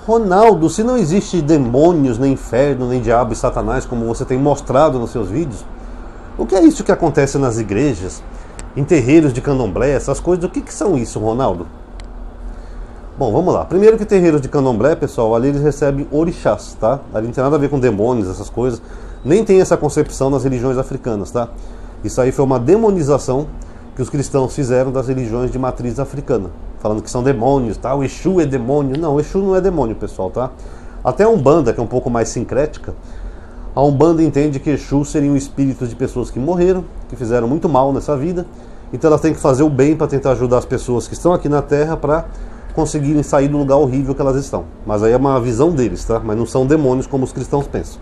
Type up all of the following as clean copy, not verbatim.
Ronaldo, se não existe demônios, nem inferno, nem diabo e satanás, como você tem mostrado nos seus vídeos, o que é isso que acontece nas igrejas, em terreiros de candomblé, essas coisas, o que são isso, Ronaldo? Bom, vamos lá. Primeiro que terreiros de candomblé, pessoal, ali eles recebem orixás, tá? Ali não tem nada a ver com demônios, essas coisas. Nem tem essa concepção nas religiões africanas, tá? Isso aí foi uma demonização que os cristãos fizeram das religiões de matriz africana, falando que são demônios, tá? O Exu é demônio. Não, o Exu não é demônio, pessoal, tá? Até a Umbanda, que é um pouco mais sincrética, a Umbanda entende que Exu seriam espíritos de pessoas que morreram, que fizeram muito mal nessa vida, então elas têm que fazer o bem para tentar ajudar as pessoas que estão aqui na Terra para conseguirem sair do lugar horrível que elas estão. Mas aí é uma visão deles, tá? Mas não são demônios como os cristãos pensam.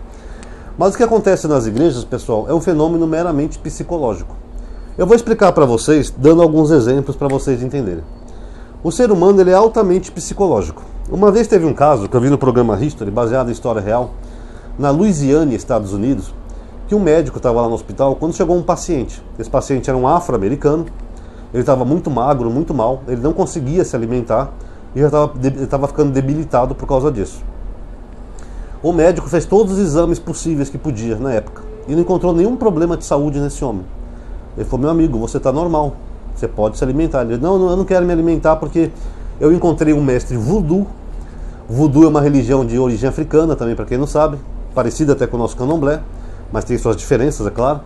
Mas o que acontece nas igrejas, pessoal, é um fenômeno meramente psicológico. Eu vou explicar para vocês, dando alguns exemplos para vocês entenderem. O ser humano ele é altamente psicológico. Uma vez teve um caso que eu vi no programa History, baseado em história real, na Louisiana, Estados Unidos, que um médico estava lá no hospital quando chegou um paciente. Esse paciente era um afro-americano, ele estava muito magro, muito mal, ele não conseguia se alimentar e já estava ficando debilitado por causa disso. O médico fez todos os exames possíveis que podia na época e não encontrou nenhum problema de saúde nesse homem. Ele falou: meu amigo, você está normal, você pode se alimentar. Ele disse: não, eu não quero me alimentar porque eu encontrei um mestre voodoo. Voodoo é uma religião de origem africana também, para quem não sabe, parecida até com o nosso candomblé, mas tem suas diferenças, é claro.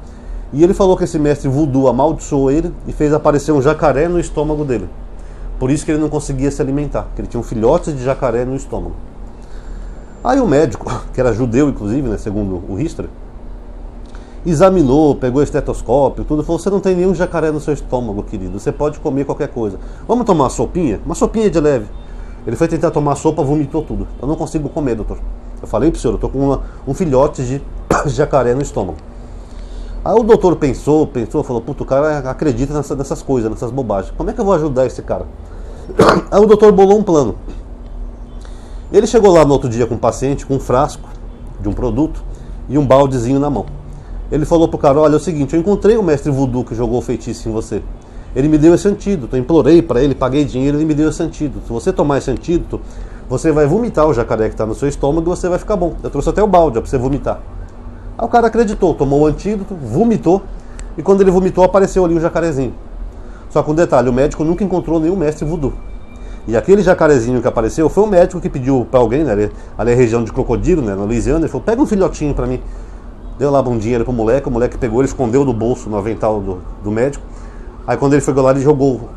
E ele falou que esse mestre voodoo amaldiçoou ele e fez aparecer um jacaré no estômago dele. Por isso que ele não conseguia se alimentar, que ele tinha um filhote de jacaré no estômago. Aí o médico, que era judeu inclusive, né, segundo o History, examinou, pegou estetoscópio, tudo, falou: você não tem nenhum jacaré no seu estômago, querido, você pode comer qualquer coisa. Vamos tomar uma sopinha? Uma sopinha de leve. Ele foi tentar tomar sopa, vomitou tudo. Eu não consigo comer, doutor. Eu falei pro senhor, eu tô com um filhote de jacaré no estômago. Aí o doutor pensou, falou: puto, o cara acredita nessas coisas, nessas bobagens. Como é que eu vou ajudar esse cara? Aí o doutor bolou um plano. Ele chegou lá no outro dia com um paciente, com um frasco de um produto e um baldezinho na mão. Ele falou pro cara: olha, é o seguinte, eu encontrei o mestre voodoo que jogou o feitiço em você. Ele me deu esse antídoto, eu implorei para ele, paguei dinheiro, ele me deu esse antídoto. Se você tomar esse antídoto, você vai vomitar o jacaré que está no seu estômago e você vai ficar bom. Eu trouxe até o balde para você vomitar. Aí o cara acreditou, tomou o antídoto, vomitou, e quando ele vomitou apareceu ali o jacarezinho. Só com um detalhe, o médico nunca encontrou nenhum mestre voodoo. E aquele jacarezinho que apareceu foi o médico que pediu para alguém, né, ali é região de Crocodilo, né, na Louisiana, ele falou: pega um filhotinho para mim. Deu lá um dinheiro pro moleque, o moleque pegou, ele escondeu no bolso, no avental do médico. Aí quando ele foi lá, ele jogou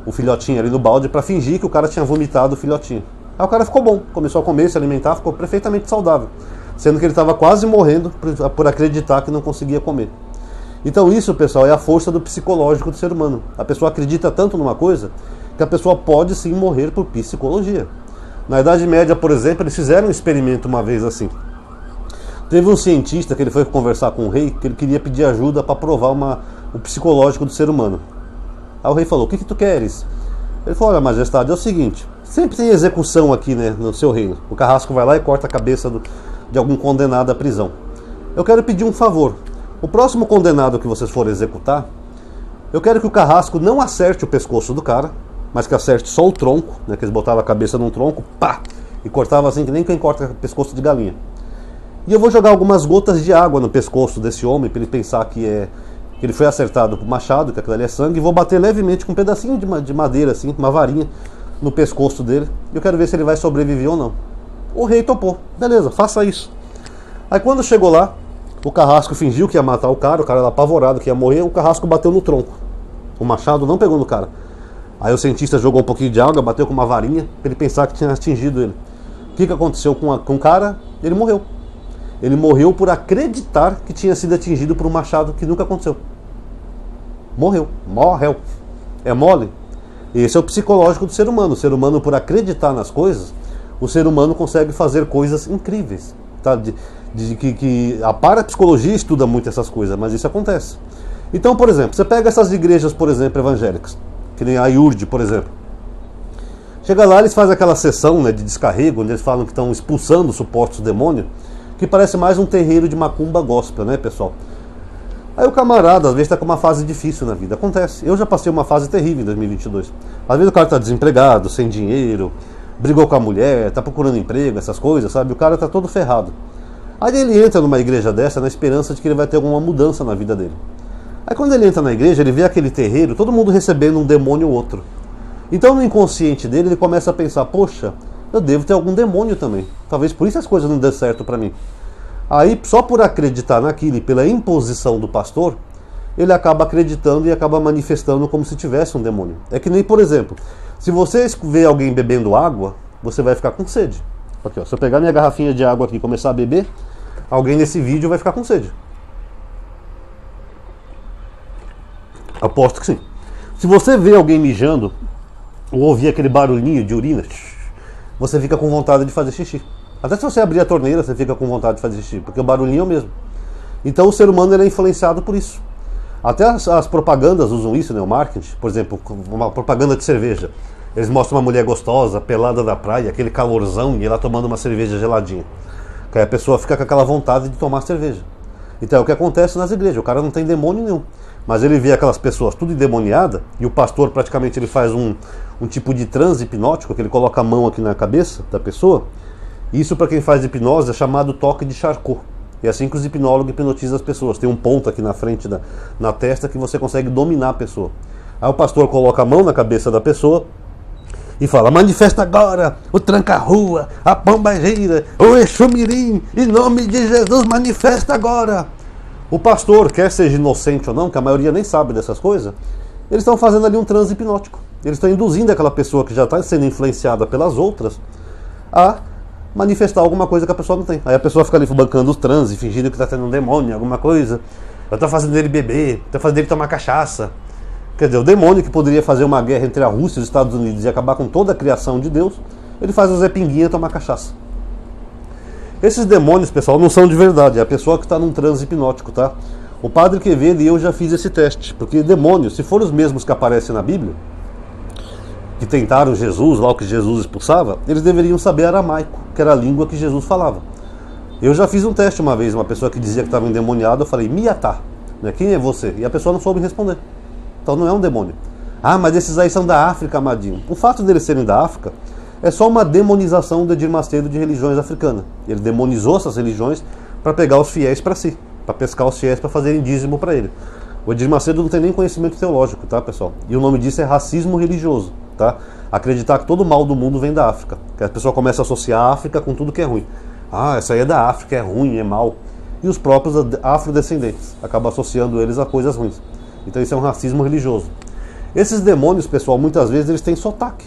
o filhotinho ali no balde para fingir que o cara tinha vomitado o filhotinho. Aí o cara ficou bom, começou a comer, se alimentar, ficou perfeitamente saudável, sendo que ele estava quase morrendo por acreditar que não conseguia comer. Então isso, pessoal, é a força do psicológico do ser humano. A pessoa acredita tanto numa coisa que a pessoa pode sim morrer por psicologia. Na Idade Média, por exemplo, eles fizeram um experimento uma vez assim. Teve um cientista que ele foi conversar com o rei, que ele queria pedir ajuda para provar o psicológico do ser humano. Aí o rei falou: o que tu queres? Ele falou: olha, majestade, é o seguinte, sempre tem execução aqui, né, no seu reino. O carrasco vai lá e corta a cabeça de algum condenado à prisão. Eu quero pedir um favor. O próximo condenado que vocês forem executar, eu quero que o carrasco não acerte o pescoço do cara, mas que acerte só o tronco, né, que eles botavam a cabeça num tronco, pá, e cortava assim que nem quem corta pescoço de galinha. E eu vou jogar algumas gotas de água no pescoço desse homem, para ele pensar que ele foi acertado por machado, que aquilo ali é sangue, e vou bater levemente com um pedacinho de madeira, assim, uma varinha, no pescoço dele, e eu quero ver se ele vai sobreviver ou não. O rei topou. Beleza, faça isso. Aí quando chegou lá, o carrasco fingiu que ia matar o cara era apavorado que ia morrer, o carrasco bateu no tronco. O machado não pegou no cara. Aí o cientista jogou um pouquinho de água, bateu com uma varinha, para ele pensar que tinha atingido ele. O que aconteceu com o cara? Ele morreu. Ele morreu por acreditar que tinha sido atingido por um machado que nunca aconteceu. Morreu. É mole? Esse é o psicológico do ser humano. O ser humano, por acreditar nas coisas, o ser humano consegue fazer coisas incríveis. Tá? Que a parapsicologia estuda muito essas coisas, mas isso acontece. Então, por exemplo, você pega essas igrejas, por exemplo, evangélicas, que nem a IURD, por exemplo. Chega lá, eles fazem aquela sessão, né, de descarrego, onde eles falam que estão expulsando supostos demônios, que parece mais um terreiro de macumba gospel, né, pessoal? Aí o camarada, às vezes, está com uma fase difícil na vida. Acontece. Eu já passei uma fase terrível em 2022. Às vezes o cara está desempregado, sem dinheiro, brigou com a mulher, está procurando emprego, essas coisas, sabe? O cara está todo ferrado. Aí ele entra numa igreja dessa na esperança de que ele vai ter alguma mudança na vida dele. Aí quando ele entra na igreja, ele vê aquele terreiro, todo mundo recebendo um demônio ou outro. Então no inconsciente dele, ele começa a pensar, poxa, eu devo ter algum demônio também. Talvez por isso as coisas não dêem certo para mim. Aí, só por acreditar naquilo e pela imposição do pastor, ele acaba acreditando e acaba manifestando como se tivesse um demônio. É que nem, por exemplo, se você vê alguém bebendo água, você vai ficar com sede. Aqui, ó, se eu pegar minha garrafinha de água aqui e começar a beber, alguém nesse vídeo vai ficar com sede. Aposto que sim. Se você vê alguém mijando, ou ouvir aquele barulhinho de urina, você fica com vontade de fazer xixi. Até se você abrir a torneira, você fica com vontade de fazer xixi, porque o barulhinho é o mesmo. Então o ser humano ele é influenciado por isso. Até as propagandas usam isso, né, o marketing. Por exemplo, uma propaganda de cerveja. Eles mostram uma mulher gostosa, pelada da praia, aquele calorzão, e ela tomando uma cerveja geladinha. Que aí a pessoa fica com aquela vontade de tomar cerveja. Então é o que acontece nas igrejas. O cara não tem demônio nenhum. Mas ele vê aquelas pessoas tudo endemoniadas, e o pastor praticamente ele faz um tipo de transe hipnótico, que ele coloca a mão aqui na cabeça da pessoa. Isso, para quem faz hipnose, é chamado toque de Charcot. É assim que os hipnólogos hipnotizam as pessoas. Tem um ponto aqui na frente, na testa, que você consegue dominar a pessoa. Aí o pastor coloca a mão na cabeça da pessoa e fala, manifesta agora o tranca-rua, a pomba-gira, o Exu-mirim, em nome de Jesus, manifesta agora. O pastor, quer seja inocente ou não, que a maioria nem sabe dessas coisas, eles estão fazendo ali um transe hipnótico. Eles estão induzindo aquela pessoa que já está sendo influenciada pelas outras a manifestar alguma coisa que a pessoa não tem. Aí a pessoa fica ali bancando os transes, fingindo que está tendo um demônio, alguma coisa. Eu estou fazendo ele beber, estou fazendo ele tomar cachaça. Quer dizer, o demônio que poderia fazer uma guerra entre a Rússia e os Estados Unidos e acabar com toda a criação de Deus, ele faz o Zé Pinguinha tomar cachaça. Esses demônios, pessoal, não são de verdade, é a pessoa que está num transe hipnótico, tá? O Padre Quevedo e eu já fiz esse teste, porque demônios, se forem os mesmos que aparecem na Bíblia, que tentaram Jesus, lá o que Jesus expulsava, eles deveriam saber aramaico, que era a língua que Jesus falava. Eu já fiz um teste uma vez, uma pessoa que dizia que estava endemoniada, eu falei, miatá, né? Quem é você? E a pessoa não soube responder. Então não é um demônio. Ah, mas esses aí são da África, amadinho. O fato deles serem da África é só uma demonização do Edir Macedo de religiões africanas. Ele demonizou essas religiões para pegar os fiéis para si, para pescar os fiéis para fazerem dízimo para ele. O Edir Macedo não tem nem conhecimento teológico, tá, pessoal? E o nome disso é racismo religioso, tá? Acreditar que todo mal do mundo vem da África. Que a pessoa começa a associar a África com tudo que é ruim. Ah, essa aí é da África, é ruim, é mal. E os próprios afrodescendentes acabam associando eles a coisas ruins. Então isso é um racismo religioso. Esses demônios, pessoal, muitas vezes eles têm sotaque.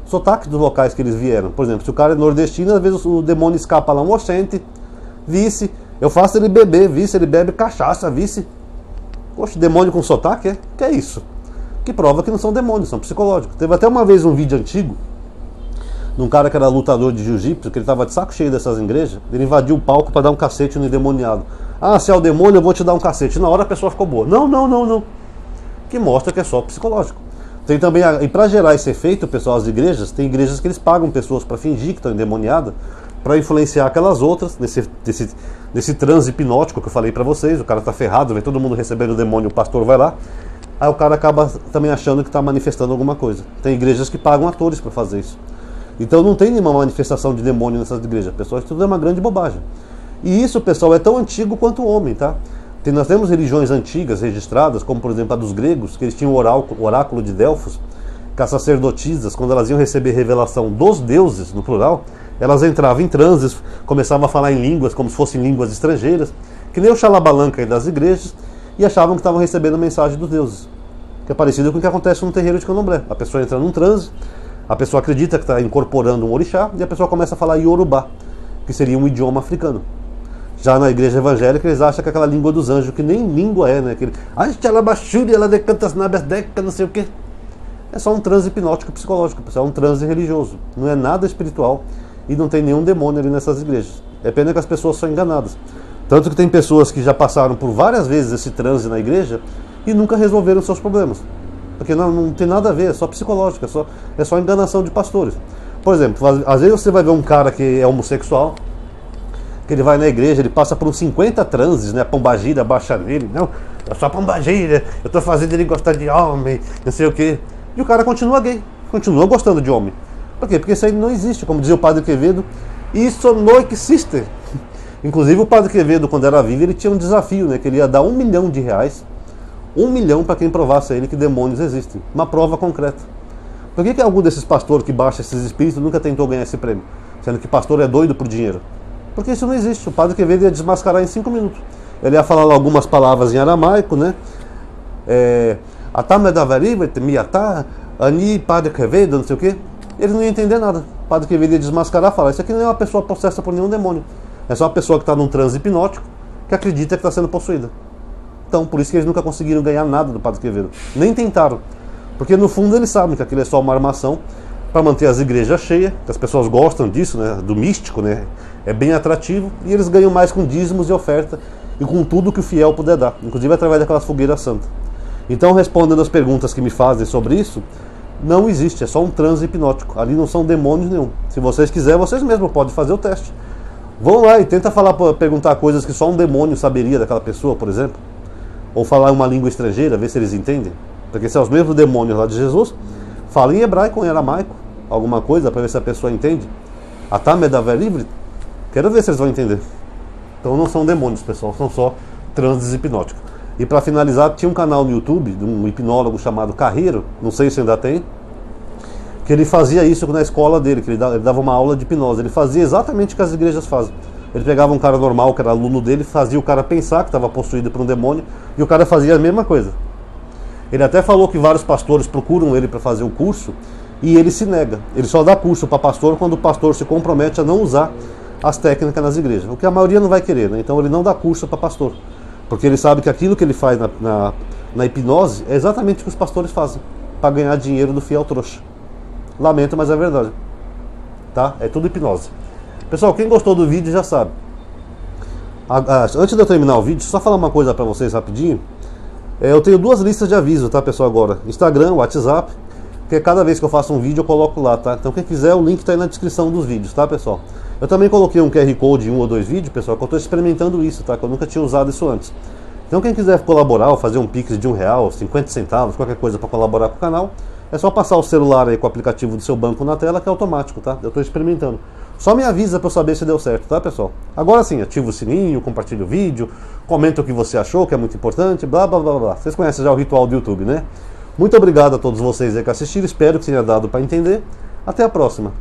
Sotaque dos locais que eles vieram. Por exemplo, se o cara é nordestino, às vezes o demônio escapa lá, um oxente, vice, eu faço ele beber, vice, ele bebe cachaça, vice. Poxa, demônio com sotaque, é? Que é isso? Que prova que não são demônios, são psicológicos. Teve até uma vez um vídeo antigo, de um cara que era lutador de jiu-jitsu, que ele estava de saco cheio dessas igrejas, ele invadiu o palco para dar um cacete no endemoniado. Ah, se é o demônio, eu vou te dar um cacete. Na hora a pessoa ficou boa. Não. Que mostra que é só psicológico. Tem também, e para gerar esse efeito, pessoal, as igrejas, tem igrejas que eles pagam pessoas para fingir que estão endemoniadas, para influenciar aquelas outras, nesse transe hipnótico que eu falei para vocês. O cara tá ferrado, vem todo mundo recebendo o demônio, o pastor vai lá, aí o cara acaba também achando que está manifestando alguma coisa. Tem igrejas que pagam atores para fazer isso. Então não tem nenhuma manifestação de demônio nessas igrejas, pessoal, isso tudo é uma grande bobagem. E isso, pessoal, é tão antigo quanto o homem, tá? Nós temos religiões antigas registradas, como por exemplo a dos gregos, que eles tinham o oráculo de Delfos, que as sacerdotisas, quando elas iam receber revelação dos deuses, no plural, elas entravam em transes, começavam a falar em línguas, como se fossem línguas estrangeiras, que nem o xalabalanca aí das igrejas, e achavam que estavam recebendo a mensagem dos deuses. Que é parecido com o que acontece no terreiro de Candomblé. A pessoa entra num transe, a pessoa acredita que está incorporando um orixá, e a pessoa começa a falar Yorubá, que seria um idioma africano. Já na igreja evangélica, eles acham que é aquela língua dos anjos, que nem língua é, né? Aquele, ela decanta as nabas deca, não sei o quê. É só um transe hipnótico psicológico, pessoal, é um transe religioso. Não é nada espiritual e não tem nenhum demônio ali nessas igrejas. É pena que as pessoas são enganadas. Tanto que tem pessoas que já passaram por várias vezes esse transe na igreja e nunca resolveram seus problemas. Porque não tem nada a ver, é só psicológico, é só enganação de pastores. Por exemplo, às vezes você vai ver um cara que é homossexual, que ele vai na igreja, ele passa por uns 50 transes, né? A pombagira baixa nele, não, eu sou a pombagira, eu tô fazendo ele gostar de homem, não sei o quê. E o cara continua gay, continua gostando de homem. Por quê? Porque isso aí não existe, como dizia o Padre Quevedo, isso não existe. Inclusive o Padre Quevedo, quando era vivo, ele tinha um desafio, né, que ele ia dar R$1 milhão, 1 milhão para quem provasse a ele que demônios existem, uma prova concreta. Por que algum desses pastores que baixa esses espíritos nunca tentou ganhar esse prêmio? Sendo que pastor é doido por dinheiro. Porque isso não existe. O Padre Quevedo ia desmascarar em 5 minutos. Ele ia falar lá algumas palavras em aramaico, né? Atamedavaribet, miatá, ani, Padre Quevedo, não sei o quê. Ele não ia entender nada. O Padre Quevedo ia desmascarar e falar: isso aqui não é uma pessoa possessa por nenhum demônio. É só uma pessoa que está num transe hipnótico que acredita que está sendo possuída. Então, por isso que eles nunca conseguiram ganhar nada do Padre Quevedo. Nem tentaram. Porque no fundo eles sabem que aquilo é só uma armação para manter as igrejas cheias, que as pessoas gostam disso, né, do místico, né, é bem atrativo, e eles ganham mais com dízimos e oferta e com tudo que o fiel puder dar, inclusive através daquelas fogueiras santas. Então, respondendo as perguntas que me fazem sobre isso, não existe, é só um transe hipnótico. Ali não são demônios nenhum. Se vocês quiserem, vocês mesmos podem fazer o teste. Vão lá e tenta perguntar coisas que só um demônio saberia daquela pessoa, por exemplo. Ou falar uma língua estrangeira, ver se eles entendem. Porque se é os mesmos demônios lá de Jesus, fala em hebraico ou em aramaico, alguma coisa para ver se a pessoa entende. Atamedavé livre, quero ver se eles vão entender. Então não são demônios, pessoal, são só transes hipnóticos. E para finalizar, tinha um canal no YouTube de um hipnólogo chamado Carreiro, não sei se ainda tem, que ele fazia isso na escola dele, que ele dava uma aula de hipnose. Ele fazia exatamente o que as igrejas fazem. Ele pegava um cara normal, que era aluno dele, fazia o cara pensar que estava possuído por um demônio, e o cara fazia a mesma coisa. Ele até falou que vários pastores procuram ele para fazer o curso, e ele se nega. Ele só dá curso para pastor quando o pastor se compromete a não usar as técnicas nas igrejas, o que a maioria não vai querer, né? Então ele não dá curso para pastor, porque ele sabe que aquilo que ele faz na hipnose é exatamente o que os pastores fazem, para ganhar dinheiro do fiel trouxa. Lamento, mas é verdade. Tá? É tudo hipnose. Pessoal, quem gostou do vídeo já sabe. Antes de eu terminar o vídeo, só falar uma coisa para vocês rapidinho. Eu tenho 2 listas de aviso, tá, pessoal, agora. Instagram, WhatsApp, que cada vez que eu faço um vídeo eu coloco lá, tá? Então quem quiser, o link está aí na descrição dos vídeos, tá, pessoal? Eu também coloquei um QR Code em 1 ou 2 vídeos, pessoal, que eu estou experimentando isso, tá? Que eu nunca tinha usado isso antes. Então quem quiser colaborar ou fazer um Pix de R$1, 50 centavos, qualquer coisa para colaborar com o canal, é só passar o celular aí com o aplicativo do seu banco na tela, que é automático, tá? Eu estou experimentando. Só me avisa para eu saber se deu certo, tá, pessoal? Agora sim, ativa o sininho, compartilha o vídeo, comenta o que você achou, que é muito importante, blá, blá, blá, blá. Vocês conhecem já o ritual do YouTube, né? Muito obrigado a todos vocês aí que assistiram, espero que tenha dado para entender. Até a próxima.